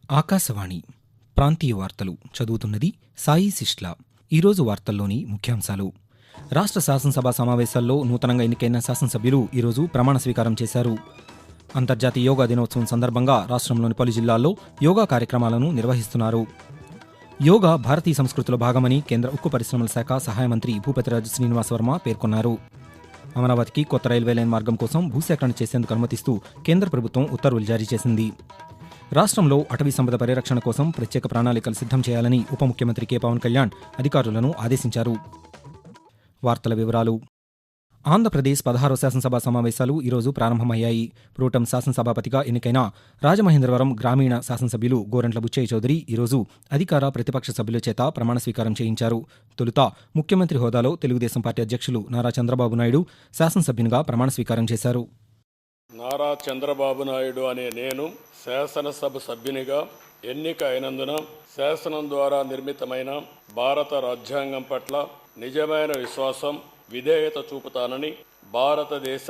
ఆకాశవాణి ప్రాంతీయ వార్తలు చదువుతున్నది సాయి సిష్లా. ఈరోజు వార్తల్లోని ముఖ్యాంశాలు. రాష్ట్ర శాసనసభ సమావేశాల్లో నూతనంగా ఎన్నికైన శాసనసభ్యులు ఈరోజు ప్రమాణ స్వీకారం చేశారు. అంతర్జాతీయ యోగా దినోత్సవం సందర్భంగా రాష్ట్రంలోని పలు జిల్లాల్లో యోగా కార్యక్రమాలను నిర్వహిస్తున్నారు. యోగా భారతీయ సంస్కృతిలో భాగమని కేంద్ర ఉక్కు పరిశ్రమల శాఖ సహాయ మంత్రి భూపతిరాజు శ్రీనివాస్ వర్మ పేర్కొన్నారు. అమరావతికి కొత్త రైల్వే లైన్ మార్గం కోసం భూసేకరణ చేసేందుకు అనుమతిస్తూ కేంద్ర ప్రభుత్వం ఉత్తర్వులు జారీ చేసింది. రాష్ట్రంలో అటవీ సంపద పరిరక్షణ కోసం ప్రత్యేక ప్రణాళికలు సిద్ధం చేయాలని ఉప ముఖ్యమంత్రి కె పవన్ కళ్యాణ్ అధికారులను ఆదేశించారు. వార్తల వివరాలు. ఆంధ్రప్రదేశ్ 16వ శాసనసభ సమావేశాలు ఈరోజు ప్రారంభమయ్యాయి. ప్రోటెం శాసనసభాపతిగా ఎన్నికైన రాజమహేంద్రవరం గ్రామీణ శాసనసభ్యులు గోరంట్ల బుచ్చయ్య చౌదరి ఈరోజు అధికార ప్రతిపక్ష సభ్యుల చేత ప్రమాణ స్వీకారం చేయించారు. తొలుత ముఖ్యమంత్రి హోదాలో తెలుగుదేశం పార్టీ అధ్యక్షులు నారా చంద్రబాబు నాయుడు శాసనసభ్యునిగా ప్రమాణ స్వీకారం చేశారు. నారా చంద్రబాబు నాయుడు అనే నేను శాసనసభ సభ్యునిగా ఎన్నిక అయినందున శాసనం ద్వారా నిర్మితమైన భారత రాజ్యాంగం పట్ల నిజమైన విశ్వాసం, విధేయత చూపుతానని, భారతదేశ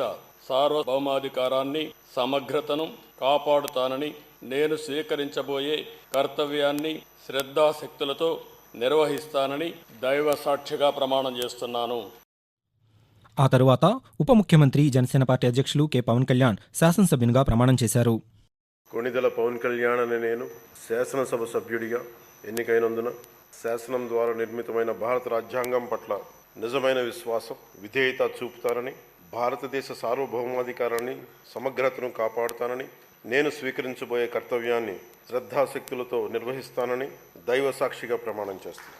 సార్వభౌమాధికారాన్ని, సమగ్రతను కాపాడుతానని, నేను స్వీకరించబోయే కర్తవ్యాన్ని శ్రద్ధాశక్తులతో నిర్వహిస్తానని దైవ సాక్షిగా ప్రమాణం చేస్తున్నాను. ఆ తరువాత ఉప ముఖ్యమంత్రి జనసేన పార్టీ అధ్యక్షులు కె పవన్ కళ్యాణ్ శాసనసభ్యునిగా ప్రమాణం చేశారు. కొణిదెల పవన్ కళ్యాణ్ అనే నేను శాసనసభ సభ్యుడిగా ఎన్నికైనందున శాసనం ద్వారా నిర్మితమైన భారత రాజ్యాంగం పట్ల నిజమైన విశ్వాసం, విధేయత చూపుతానని, భారతదేశ సార్వభౌమాధికారాన్ని, సమగ్రతను కాపాడుతానని, నేను స్వీకరించబోయే కర్తవ్యాన్ని శ్రద్ధాశక్తులతో నిర్వహిస్తానని దైవ సాక్షిగా ప్రమాణం చేస్తాను.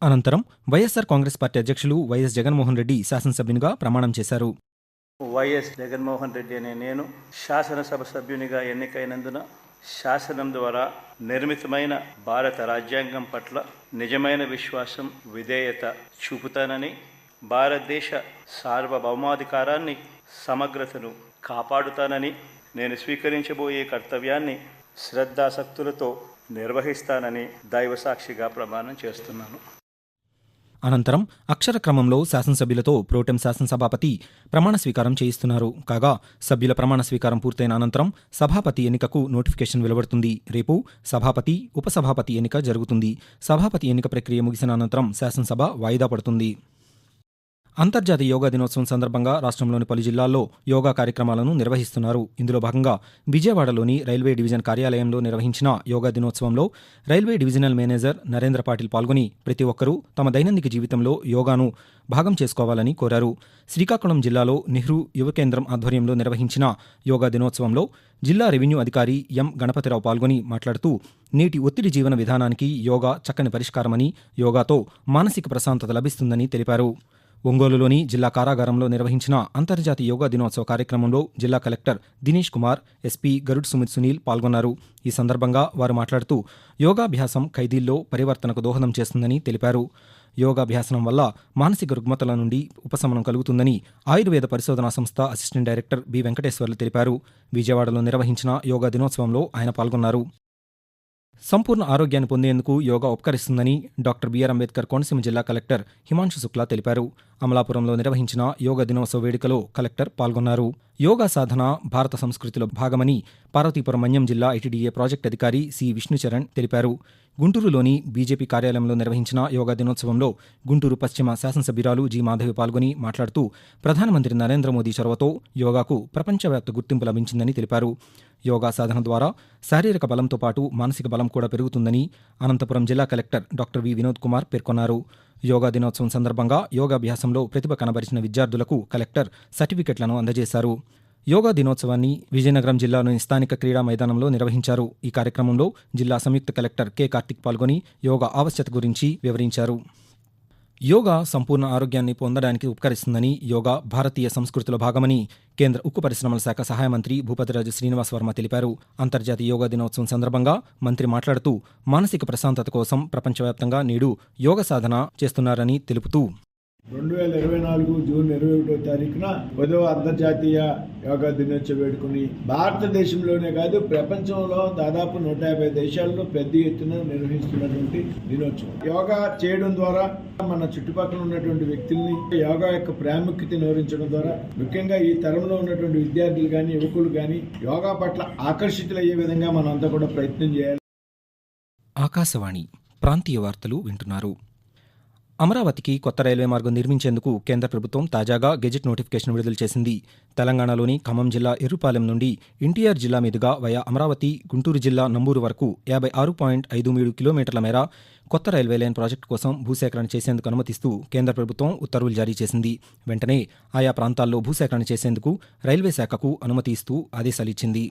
అనంతరం వైఎస్సార్ కాంగ్రెస్ పార్టీ అధ్యక్షులు వైఎస్ జగన్మోహన్ రెడ్డి శాసనసభ్యునిగా ప్రమాణం చేశారు. వైఎస్ జగన్మోహన్ రెడ్డి అనే నేను శాసనసభ సభ్యునిగా ఎన్నికైనందున శాసనం ద్వారా నిర్మితమైన భారత రాజ్యాంగం పట్ల నిజమైన విశ్వాసం, విధేయత చూపుతానని, భారతదేశ సార్వభౌమాధికారాన్ని, సమగ్రతను కాపాడుతానని, నేను స్వీకరించబోయే కర్తవ్యాన్ని శ్రద్ధాశక్తులతో నిర్వహిస్తానని దైవసాక్షిగా ప్రమాణం చేస్తున్నాను. అనంతరం అక్షర క్రమంలో శాసనసభ్యులతో ప్రోటెం శాసనసభాపతి ప్రమాణ స్వీకారం చేయిస్తున్నారు. కాగా సభ్యుల ప్రమాణ స్వీకారం పూర్తయిన అనంతరం సభాపతి ఎన్నికకు నోటిఫికేషన్ వెలువడుతుంది. రేపు సభాపతి, ఉపసభాపతి ఎన్నిక జరుగుతుంది. సభాపతి ఎన్నిక ప్రక్రియ ముగిసిన అనంతరం శాసనసభ వాయిదా పడుతుంది. అంతర్జాతీయ యోగా దినోత్సవం సందర్భంగా రాష్ట్రంలోని పలు జిల్లాల్లో యోగా కార్యక్రమాలను నిర్వహిస్తున్నారు. ఇందులో భాగంగా విజయవాడలోని రైల్వే డివిజన్ కార్యాలయంలో నిర్వహించిన యోగా దినోత్సవంలో railway divisional manager Narendra Patil పాల్గొని ప్రతి ఒక్కరూ తమ దైనందిక జీవితంలో యోగాను భాగం చేసుకోవాలని కోరారు. శ్రీకాకుళం జిల్లాలో నెహ్రూ యువ కేంద్రం ఆధ్వర్యంలో నిర్వహించిన యోగా దినోత్సవంలో జిల్లా రెవెన్యూ అధికారి ఎం గణపతిరావు పాల్గొని మాట్లాడుతూ నేటి ఒత్తిడి జీవన విధానానికి యోగా చక్కని పరిష్కారమని, యోగాతో మానసిక ప్రశాంతత లభిస్తుందని తెలిపారు. ఒంగోలులోని జిల్లా కారాగారంలో నిర్వహించిన అంతర్జాతీయ యోగా దినోత్సవ కార్యక్రమంలో జిల్లా కలెక్టర్ దినేష్ కుమార్, ఎస్పీ గరుడ్ సుమిత్ సునీల్ పాల్గొన్నారు. ఈ సందర్భంగా వారు మాట్లాడుతూ యోగాభ్యాసం ఖైదీల్లో పరివర్తనకు దోహదం చేస్తుందని తెలిపారు. యోగాభ్యాసనం వల్ల మానసిక రుగ్మతల నుండి ఉపశమనం కలుగుతుందని ఆయుర్వేద పరిశోధనా సంస్థ అసిస్టెంట్ డైరెక్టర్ బి వెంకటేశ్వర్లు తెలిపారు. విజయవాడలో నిర్వహించిన యోగా దినోత్సవంలో ఆయన పాల్గొన్నారు. సంపూర్ణ ఆరోగ్యాన్ని పొందేందుకు యోగా ఉపకరిస్తుందని డాక్టర్ బిఆర్ అంబేద్కర్ కోనసీమ జిల్లా కలెక్టర్ హిమాంశు శుక్లా తెలిపారు. అమలాపురంలో నిర్వహించిన యోగా దినోత్సవ వేడుకలో కలెక్టర్ పాల్గొన్నారు. యోగా సాధన భారత సంస్కృతిలో భాగమని పార్వతీపురం మన్యం జిల్లా ఐటీడీఏ ప్రాజెక్టు అధికారి సి విష్ణుచరణ్ తెలిపారు. గుంటూరులోని బీజేపీ కార్యాలయంలో నిర్వహించిన యోగా దినోత్సవంలో గుంటూరు పశ్చిమ శాసనసభ్యురాలు జి మాధవి పాల్గొని మాట్లాడుతూ ప్రధానమంత్రి నరేంద్ర మోదీ చొరవతో యోగాకు ప్రపంచవ్యాప్త గుర్తింపు లభించిందని తెలిపారు. యోగా సాధన ద్వారా శారీరక బలంతో పాటు మానసిక బలం కూడా పెరుగుతుందని అనంతపురం జిల్లా collector doctor V Vinod Kumar పేర్కొన్నారు. యోగా దినోత్సవం సందర్భంగా యోగాభ్యాసంలో ప్రతిభ కనబరిచిన విద్యార్థులకు కలెక్టర్ సర్టిఫికెట్లను అందజేశారు. యోగా దినోత్సవాన్ని విజయనగరం జిల్లాలోని స్థానిక క్రీడా మైదానంలో నిర్వహించారు. ఈ కార్యక్రమంలో జిల్లా సంయుక్త కలెక్టర్ కె కార్తిక్ పాల్గొని యోగా ఆవశ్యకత గురించి వివరించారు. యోగా సంపూర్ణ ఆరోగ్యాన్ని పొందడానికి ఉపకరిస్తుందని, యోగా భారతీయ సంస్కృతిలో భాగమని కేంద్ర ఉక్కు పరిశ్రమల శాఖ సహాయ మంత్రి భూపతిరాజు శ్రీనివాస్ వర్మ తెలిపారు. అంతర్జాతీయ యోగా దినోత్సవం సందర్భంగా మంత్రి మాట్లాడుతూ మానసిక ప్రశాంతత కోసం ప్రపంచవ్యాప్తంగా నేడు యోగ సాధన చేస్తున్నారని తెలుపుతూ 2024 జూన్ 21వ తారీఖున 10వ అంతర్జాతీయ యోగా దినోత్సవం వేడుకుని భారతదేశంలోనే కాదు ప్రపంచంలో దాదాపు 150 దేశాల్లో పెద్ద ఎత్తున నిర్వహిస్తున్నటువంటి దినోత్సవం. యోగా చేయడం ద్వారా మన చుట్టుపక్కల ఉన్నటువంటి వ్యక్తుల్ని యోగా యొక్క ప్రాముఖ్యతను వివరించడం ద్వారా ముఖ్యంగా ఈ తరంలో ఉన్నటువంటి విద్యార్థులు కానీ యువకులు కానీ యోగా పట్ల ఆకర్షితులయ్యే విధంగా మనం అంతా కూడా ప్రయత్నం చేయాలి. ఆకాశవాణి ప్రాంతీయ వార్తలు వింటున్నారు. అమరావతికి కొత్త రైల్వే మార్గం నిర్మించేందుకు కేంద్ర ప్రభుత్వం తాజాగా గెజిట్ నోటిఫికేషన్ విడుదల చేసింది. తెలంగాణలోని ఖమ్మం జిల్లా ఎర్రుపాలెం నుండి ఎన్టీఆర్ జిల్లా మీదుగా వయా అమరావతి, గుంటూరు జిల్లా నంబూరు వరకు 56.53 కిలోమీటర్ల మేర కొత్త రైల్వే లైన్ ప్రాజెక్టు కోసం భూసేకరణ చేసేందుకు అనుమతిస్తూ కేంద్ర ప్రభుత్వం ఉత్తర్వులు జారీ చేసింది. వెంటనే ఆయా ప్రాంతాల్లో భూసేకరణ చేసేందుకు రైల్వే శాఖకు అనుమతి ఇస్తూ ఆదేశాలిచ్చింది.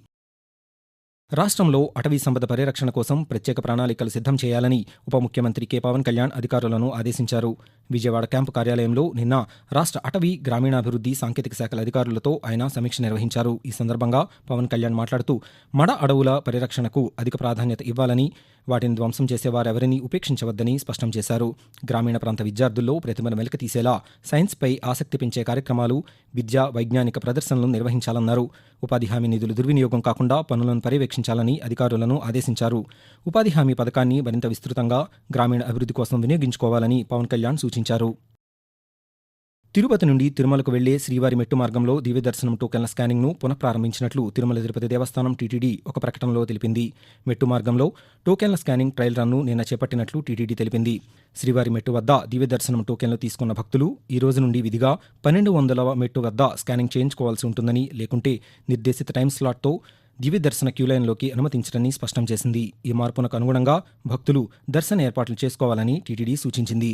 రాష్ట్రంలో అటవీ సంపద పరిరక్షణ కోసం ప్రత్యేక ప్రణాళికలు సిద్ధం చేయాలని ఉప ముఖ్యమంత్రి కె పవన్ కళ్యాణ్ అధికారులను ఆదేశించారు. విజయవాడ క్యాంపు కార్యాలయంలో నిన్న రాష్ట్ర అటవీ, గ్రామీణాభివృద్ధి, సాంకేతిక శాఖల అధికారులతో ఆయన సమీక్ష నిర్వహించారు. ఈ సందర్భంగా పవన్ కళ్యాణ్ మాట్లాడుతూ మడ అడవుల పరిరక్షణకు అధిక ప్రాధాన్యత ఇవ్వాలని, వాటిని ధ్వంసం చేసేవారెవరినీ ఉపేక్షించవద్దని స్పష్టం చేశారు. గ్రామీణ ప్రాంత విద్యార్థుల్లో ప్రతిభను వెలికితీసేలా సైన్స్పై ఆసక్తి పెంచే కార్యక్రమాలు, విద్యా, వైజ్ఞానిక ప్రదర్శనలు నిర్వహించాలన్నారు. ఉపాధి హామీ నిధులు దుర్వినియోగం కాకుండా పనులను పర్యవేక్షించాలని అధికారులను ఆదేశించారు. ఉపాధి హామీ పథకాన్ని మరింత విస్తృతంగా గ్రామీణ అభివృద్ధి కోసం వినియోగించుకోవాలని పవన్ కళ్యాణ్ సూచించారు. తిరుపతి నుండి తిరుమలకు వెళ్లే శ్రీవారి మెట్టు మార్గంలో దివ్య దర్శనం టోకెన్ల స్కానింగ్ను పునఃప్రారంభించినట్లు తిరుమల తిరుపతి దేవస్థానం టీటీడీ ఒక ప్రకటనలో తెలిపింది. మెట్టు మార్గంలో టోకెన్ల స్కానింగ్ ట్రయల్ రన్ను నిన్న చేపట్టినట్లు టీటీడీ తెలిపింది. శ్రీవారి మెట్టు వద్ద దివ్య దర్శనం టోకెన్లు తీసుకున్న భక్తులు ఈ రోజు నుండి విధిగా 1200వ మెట్టు వద్ద స్కానింగ్ చేయించుకోవాల్సి ఉంటుందని, లేకుంటే నిర్దేశిత టైం స్లాట్తో దివ్య దర్శన క్యూలైన్లోకి అనుమతించడని స్పష్టం చేసింది. ఈ మార్పునకు అనుగుణంగా భక్తులు దర్శన ఏర్పాట్లు చేసుకోవాలని టీటీడీ సూచించింది.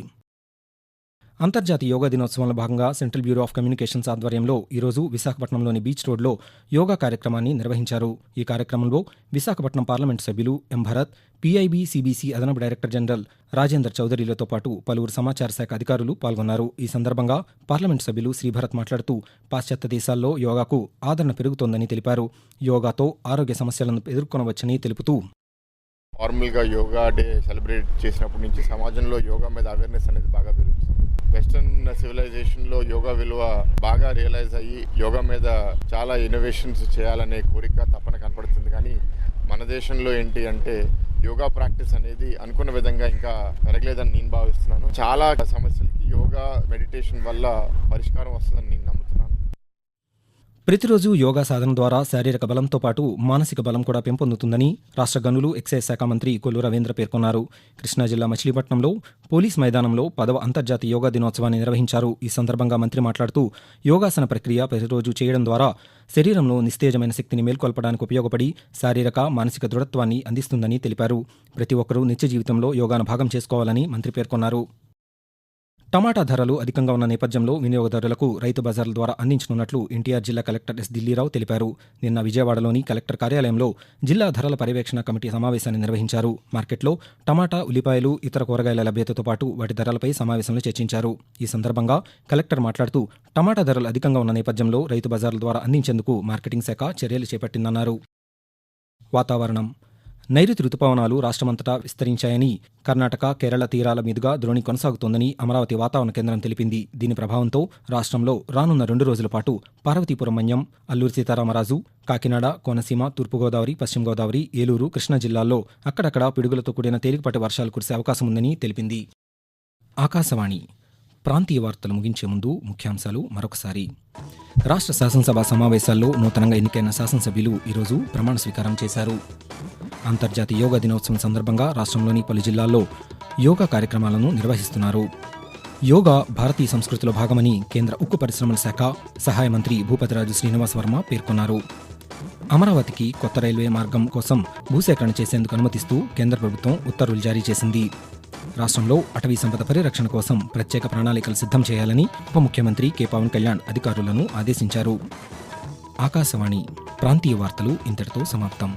అంతర్జాతీయ యోగా దినోత్సవంలో భాగంగా సెంట్రల్ బ్యూరో ఆఫ్ కమ్యూనికేషన్స్ ఆధ్వర్యంలో ఈరోజు విశాఖపట్నంలోని బీచ్ రోడ్లో యోగా కార్యక్రమాన్ని నిర్వహించారు. ఈ కార్యక్రమంలో విశాఖపట్నం పార్లమెంటు సభ్యులు ఎం భరత్, పీఐబీ సిబిసి అదనపు డైరెక్టర్ జనరల్ రాజేందర్ చౌదరిలతో పాటు పలువురు సమాచార శాఖ అధికారులు పాల్గొన్నారు. ఈ సందర్భంగా పార్లమెంటు సభ్యులు శ్రీభరత్ మాట్లాడుతూ పాశ్చాత్య దేశాల్లో యోగాకు ఆదరణ పెరుగుతోందని తెలిపారు. యోగాతో ఆరోగ్య సమస్యలను ఎదుర్కొనవచ్చని తెలుపుతూ నార్మల్గా యోగా డే సెలబ్రేట్ చేసినప్పటి నుంచి సమాజంలో యోగా మీద అవేర్నెస్ అనేది బాగా పెరుగుతుంది. వెస్టర్న్ సివిలైజేషన్లో యోగా విలువ బాగా రియలైజ్ అయ్యి యోగా మీద చాలా ఇన్నోవేషన్స్ చేయాలనే కోరిక తప్పన కనపడుతుంది. కానీ మన దేశంలో ఏంటి అంటే యోగా ప్రాక్టీస్ అనేది అనుకున్న విధంగా ఇంకా పెరగలేదని నేను భావిస్తున్నాను. చాలా సమస్యలకి యోగా, మెడిటేషన్ వల్ల పరిష్కారం వస్తుందని నేను నమ్ముతున్నాను. ప్రతిరోజు యోగా సాధన ద్వారా శారీరక బలంతో పాటు మానసిక బలం కూడా పెంపొందుతుందని రాష్ట్ర గనులు, ఎక్సైజ్ శాఖ మంత్రి కొల్లు రవీంద్ర పేర్కొన్నారు. కృష్ణా జిల్లా మచిలీపట్నంలో పోలీస్ మైదానంలో 10వ అంతర్జాతీయ యోగా దినోత్సవాన్ని నిర్వహించారు. ఈ సందర్భంగా మంత్రి మాట్లాడుతూ యోగాసన ప్రక్రియ ప్రతిరోజు చేయడం ద్వారా శరీరంలో నిస్తేజమైన శక్తిని మేల్కొల్పడానికి ఉపయోగపడి శారీరక, మానసిక దృఢత్వాన్ని అందిస్తుందని తెలిపారు. ప్రతి ఒక్కరూ నిత్య జీవితంలో యోగాను భాగం చేసుకోవాలని మంత్రి పేర్కొన్నారు. టమాటా ధరలు అధికంగా ఉన్న నేపథ్యంలో వినియోగదారులకు రైతు బజార్ల ద్వారా అందించనున్నట్లు ఎన్టీఆర్ జిల్లా కలెక్టర్ ఎస్ ఢిల్లీరావు తెలిపారు. నిన్న విజయవాడలోని కలెక్టర్ కార్యాలయంలో జిల్లా ధరల పర్యవేక్షణ కమిటీ సమావేశాన్ని నిర్వహించారు. మార్కెట్లో టమాటా, ఉల్లిపాయలు, ఇతర కూరగాయల లభ్యతతో పాటు వాటి ధరలపై సమావేశంలో చర్చించారు. ఈ సందర్భంగా కలెక్టర్ మాట్లాడుతూ టమాటా ధరలు అధికంగా ఉన్న నేపథ్యంలో రైతు బజార్ల ద్వారా అందించేందుకు మార్కెటింగ్ శాఖ చర్యలు చేపట్టిందన్నారు. వాతావరణం. నైరుతి రుతుపవనాలు రాష్ట్రమంతటా విస్తరించాయని, కర్ణాటక, కేరళ తీరాల మీదుగా ద్రోణి కొనసాగుతోందని అమరావతి వాతావరణ కేంద్రం తెలిపింది. దీని ప్రభావంతో రాష్ట్రంలో రానున్న 2 రోజుల పాటు పార్వతీపురం మన్యం, అల్లూరి సీతారామరాజు, కాకినాడ, కోనసీమ, తూర్పుగోదావరి, పశ్చిమ గోదావరి, ఏలూరు, కృష్ణా జిల్లాల్లో అక్కడక్కడ పిడుగులతో కూడిన తేలికపాటి వర్షాలు కురిసే అవకాశం ఉందని తెలిపింది. ఆకాశవాణి ప్రాంతీయ వార్తలు ముగించే ముందు ముఖ్యాంశాలు మరొకసారి. రాష్ట్ర శాసనసభ సమావేశాల్లో నూతనంగా ఎన్నికైన శాసనసభ్యులు ఈరోజు ప్రమాణ స్వీకారం చేశారు. అంతర్జాతీయ యోగా దినోత్సవం సందర్భంగా రాష్ట్రంలోని పలు జిల్లాల్లో యోగా కార్యక్రమాలను నిర్వహిస్తున్నారు. యోగా భారతీయ సంస్కృతిలో భాగమని కేంద్ర ఉక్కు పరిశ్రమల శాఖ సహాయ మంత్రి భూపతిరాజు శ్రీనివాస్ వర్మ పేర్కొన్నారు. అమరావతికి కొత్త రైల్వే మార్గం కోసం భూసేకరణ చేసేందుకు అనుమతిస్తూ కేంద్ర ప్రభుత్వం ఉత్తర్వులు జారీ చేసింది. రాష్ట్రంలో అటవీ సంపద పరిరక్షణ కోసం ప్రత్యేక ప్రణాళికలు సిద్ధం చేయాలని ఉప ముఖ్యమంత్రి కె పవన్ కళ్యాణ్ అధికారులను ఆదేశించారు. ఆకాశవాణి ప్రాంతీయ వార్తలు ఇంతటితో సమాప్తం.